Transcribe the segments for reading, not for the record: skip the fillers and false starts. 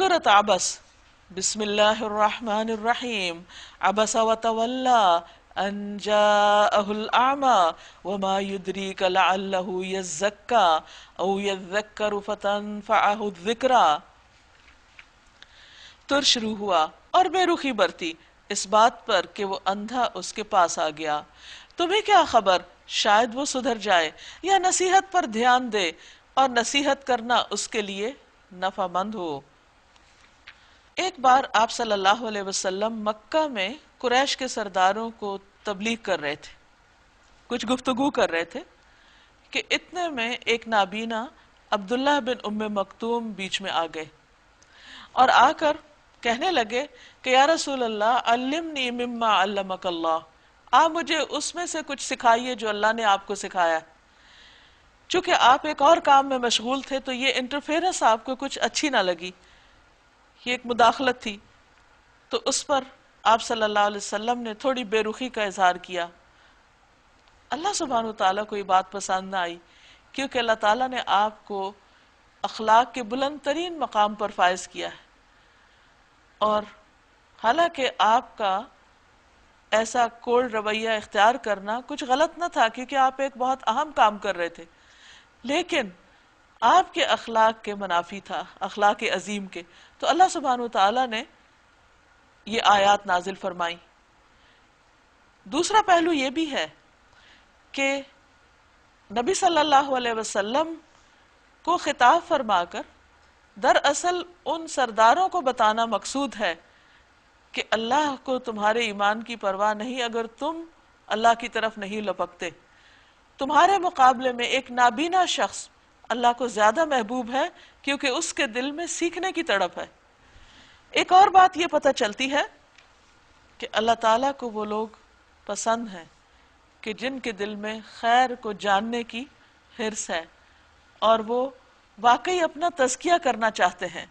سورۃ عبس، بسم اللہ الرحمن الرحیم۔ عبس وتولی ان جاءہ الاعمی وما یدریک لعلہ یزکی او یذکر فتنفعہ الذکری۔ تر شروع ہوا اور بے رخی برتی اس بات پر کہ وہ اندھا اس کے پاس آ گیا۔ تمہیں کیا خبر، شاید وہ سدھر جائے یا نصیحت پر دھیان دے، اور نصیحت کرنا اس کے لیے نفع مند ہو۔ ایک بار آپ صلی اللہ علیہ وسلم مکہ میں قریش کے سرداروں کو تبلیغ کر رہے تھے، کچھ گفتگو کر رہے تھے کہ اتنے میں ایک نابینا عبداللہ بن ام مکتوم بیچ میں آ گئے اور آ کر کہنے لگے کہ یا رسول اللہ علمنی مما علمک اللہ، آپ مجھے اس میں سے کچھ سکھائیے جو اللہ نے آپ کو سکھایا۔ چونکہ آپ ایک اور کام میں مشغول تھے تو یہ انٹرفیرنس آپ کو کچھ اچھی نہ لگی، یہ ایک مداخلت تھی، تو اس پر آپ صلی اللہ علیہ وسلم نے تھوڑی بے رخی کا اظہار کیا۔ اللہ سبحانہ وتعالیٰ کو یہ بات پسند نہ آئی، کیونکہ اللہ تعالیٰ نے آپ کو اخلاق کے بلند ترین مقام پر فائز کیا ہے، اور حالانکہ آپ کا ایسا کولڈ رویہ اختیار کرنا کچھ غلط نہ تھا، کیونکہ آپ ایک بہت اہم کام کر رہے تھے، لیکن آپ کے اخلاق کے منافی تھا، اخلاق عظیم کے۔ تو اللہ سبحانہ وتعالیٰ نے یہ آیات نازل فرمائی۔ دوسرا پہلو یہ بھی ہے کہ نبی صلی اللہ علیہ وسلم کو خطاب فرما کر دراصل ان سرداروں کو بتانا مقصود ہے کہ اللہ کو تمہارے ایمان کی پرواہ نہیں اگر تم اللہ کی طرف نہیں لپکتے۔ تمہارے مقابلے میں ایک نابینا شخص اللہ کو زیادہ محبوب ہے، کیونکہ اس کے دل میں سیکھنے کی تڑپ ہے۔ ایک اور بات یہ پتہ چلتی ہے کہ اللہ تعالیٰ کو وہ لوگ پسند ہیں کہ جن کے دل میں خیر کو جاننے کی حرص ہے اور وہ واقعی اپنا تزکیہ کرنا چاہتے ہیں۔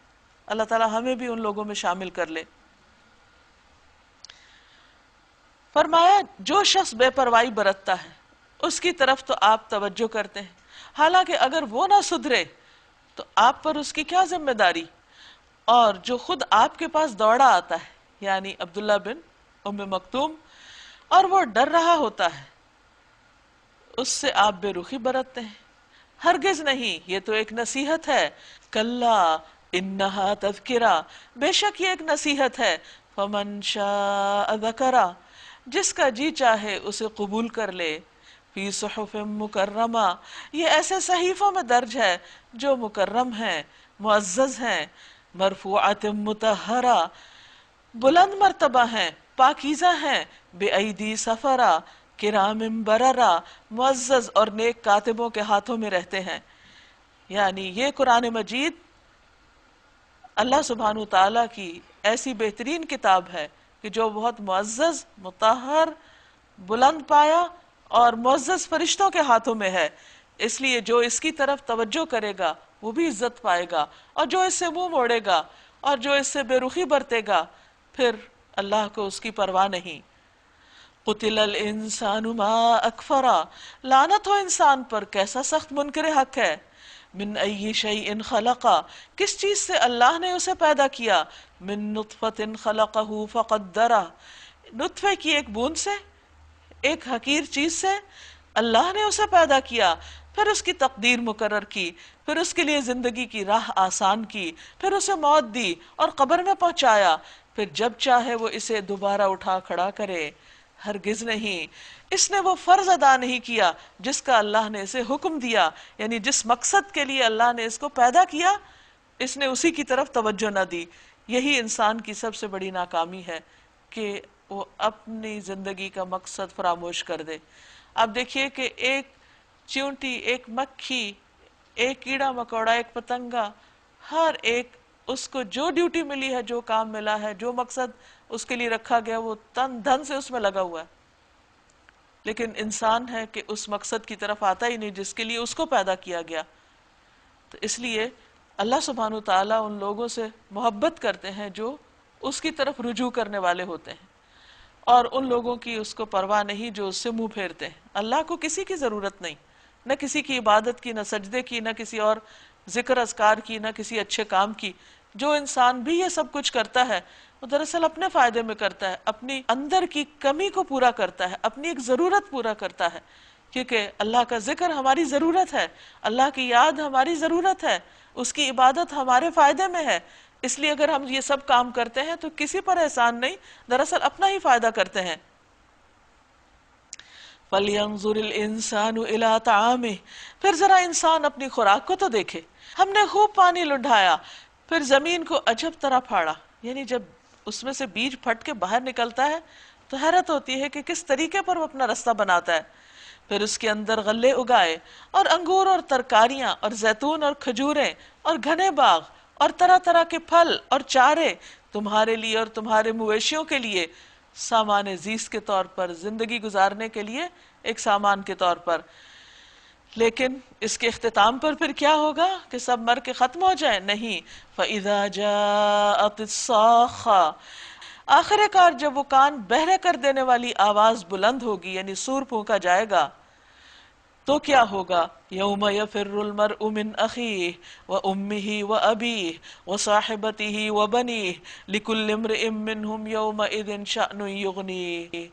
اللہ تعالیٰ ہمیں بھی ان لوگوں میں شامل کر لے۔ فرمایا جو شخص بے پرواہی برتتا ہے اس کی طرف تو آپ توجہ کرتے ہیں، حالانکہ اگر وہ نہ سدھرے تو آپ پر اس کی کیا ذمہ داری؟ اور جو خود آپ کے پاس دوڑا آتا ہے، یعنی عبداللہ بن ام مکتوم، اور وہ ڈر رہا ہوتا ہے، اس سے آپ بے رخی برتتے ہیں۔ ہرگز نہیں، یہ تو ایک نصیحت ہے۔ کلا انہا تذکرہ، بے شک یہ ایک نصیحت ہے۔ فمن شاء ذکرہ، جس کا جی چاہے اسے قبول کر لے۔ فی صحف مکرمہ، یہ ایسے صحیفوں میں درج ہے جو مکرم ہیں، معزز ہیں۔ مرفوعۃ مطہرہ، بلند مرتبہ ہیں، پاکیزہ ہیں۔ بے ایدی سفرہ، کرام بررہ، معزز اور نیک کاتبوں کے ہاتھوں میں رہتے ہیں۔ یعنی یہ قرآن مجید اللہ سبحانہ وتعالیٰ کی ایسی بہترین کتاب ہے کہ جو بہت معزز، مطہر، بلند پایا اور معزز فرشتوں کے ہاتھوں میں ہے، اس لیے جو اس کی طرف توجہ کرے گا وہ بھی عزت پائے گا، اور جو اس سے منہ موڑے گا اور جو اس سے بے رخی برتے گا پھر اللہ کو اس کی پرواہ نہیں۔ قتل الانسان ما اکفرا، لعنت ہو انسان پر کیسا سخت منکر حق ہے۔ من ای شیء خلقا، کس چیز سے اللہ نے اسے پیدا کیا۔ من نطفۃ خلقہ فقدرہ، نطفے کی ایک بوند سے، ایک حقیر چیز سے اللہ نے اسے پیدا کیا، پھر اس کی تقدیر مقرر کی، پھر اس کے لیے زندگی کی راہ آسان کی، پھر اسے موت دی اور قبر میں پہنچایا، پھر جب چاہے وہ اسے دوبارہ اٹھا کھڑا کرے۔ ہرگز نہیں، اس نے وہ فرض ادا نہیں کیا جس کا اللہ نے اسے حکم دیا، یعنی جس مقصد کے لیے اللہ نے اس کو پیدا کیا اس نے اسی کی طرف توجہ نہ دی۔ یہی انسان کی سب سے بڑی ناکامی ہے کہ وہ اپنی زندگی کا مقصد فراموش کر دے۔ اب دیکھیے کہ ایک چیونٹی، ایک مکھی، ایک کیڑا مکوڑا، ایک پتنگا، ہر ایک اس کو جو ڈیوٹی ملی ہے، جو کام ملا ہے، جو مقصد اس کے لیے رکھا گیا، وہ تن دھن سے اس میں لگا ہوا ہے، لیکن انسان ہے کہ اس مقصد کی طرف آتا ہی نہیں جس کے لیے اس کو پیدا کیا گیا۔ تو اس لیے اللہ سبحانہ وتعالیٰ ان لوگوں سے محبت کرتے ہیں جو اس کی طرف رجوع کرنے والے ہوتے ہیں، اور ان لوگوں کی اس کو پرواہ نہیں جو اس سے منہ پھیرتے ہیں۔ اللہ کو کسی کی ضرورت نہیں، نہ کسی کی عبادت کی، نہ سجدے کی، نہ کسی اور ذکر اذکار کی، نہ کسی اچھے کام کی۔ جو انسان بھی یہ سب کچھ کرتا ہے وہ دراصل اپنے فائدے میں کرتا ہے، اپنی اندر کی کمی کو پورا کرتا ہے، اپنی ایک ضرورت پورا کرتا ہے، کیونکہ اللہ کا ذکر ہماری ضرورت ہے، اللہ کی یاد ہماری ضرورت ہے، اس کی عبادت ہمارے فائدے میں ہے۔ اس لیے اگر ہم یہ سب کام کرتے ہیں تو کسی پر احسان نہیں، دراصل اپنا ہی فائدہ کرتے ہیں۔ فَلْيَنظُرِ الْإِنسَانُ إِلَىٰ طَعَامِهِ، پھر ذرا انسان اپنی خوراک کو تو دیکھے۔ ہم نے خوب پانی لنڈھایا، پھر زمین کو عجب طرح پھاڑا، یعنی جب اس میں سے بیج پھٹ کے باہر نکلتا ہے تو حیرت ہوتی ہے کہ کس طریقے پر وہ اپنا رستہ بناتا ہے۔ پھر اس کے اندر غلے اگائے اور انگور اور ترکاریاں اور زیتون اور کھجوریں اور گھنے باغ اور طرح طرح کے پھل اور چارے تمہارے لیے اور تمہارے مویشیوں کے لیے، سامان زیست کے طور پر، زندگی گزارنے کے لیے ایک سامان کے طور پر۔ لیکن اس کے اختتام پر پھر کیا ہوگا کہ سب مر کے ختم ہو جائیں؟ نہیں، فَإِذَا جَاءَتِ الصَّاخَّةُ، آخر کار جب وہ کان بہرے کر دینے والی آواز بلند ہوگی، یعنی سور پھونکا جائے گا، تو کیا ہوگا؟ یوم یفر المرء من اخیہ وامہ وابیہ وصاحبتہ وبنیہ لکل امرئ منہم یومئذ شأن یغنیہ،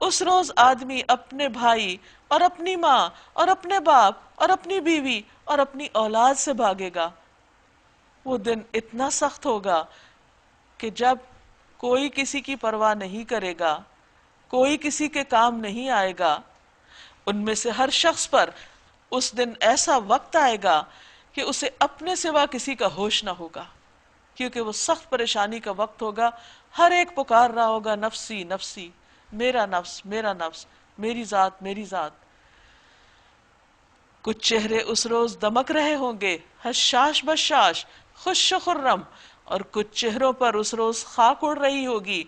اس روز آدمی اپنے بھائی اور اپنی ماں اور اپنے باپ اور اپنی بیوی اور اپنی اولاد سے بھاگے گا۔ وہ دن اتنا سخت ہوگا کہ جب کوئی کسی کی پرواہ نہیں کرے گا، کوئی کسی کے کام نہیں آئے گا، ان میں سے ہر شخص پر اس دن ایسا وقت آئے گا کہ اسے اپنے سوا کسی کا ہوش نہ ہوگا، کیونکہ وہ سخت پریشانی کا وقت ہوگا۔ ہر ایک پکار رہا ہوگا نفسی نفسی، میرا نفس میرا نفس، میری ذات میری ذات۔ کچھ چہرے اس روز دمک رہے ہوں گے، حشاش بشاش، خوش و خرم، اور کچھ چہروں پر اس روز خاک اڑ رہی ہوگی،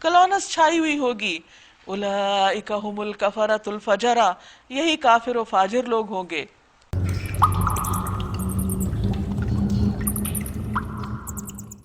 کلونس چھائی ہوئی ہوگی۔ اولئک ھم الکفرۃ الفجرہ، یہی کافر و فاجر لوگ ہوں گے۔